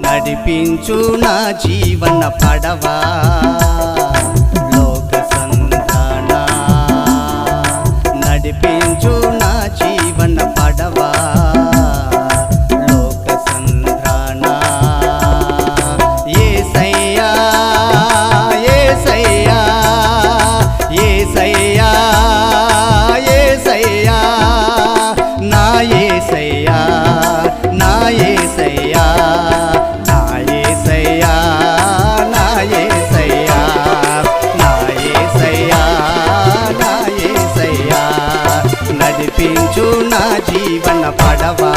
నడిపించు నా జీవన పడవా లోక సంధాన నడిపించు నా జీవన పడవా లోక సంధాన యేసయ్యా యేసయ్యా యేసయ్యా యేసయ్యా నా యేసయ్యా నా యేసయ్యా నా యేసయ్యా నా యేసయ్యా నా యేసయ్యా నా యేసయ్యా నడిపించు నా జీవన పడవా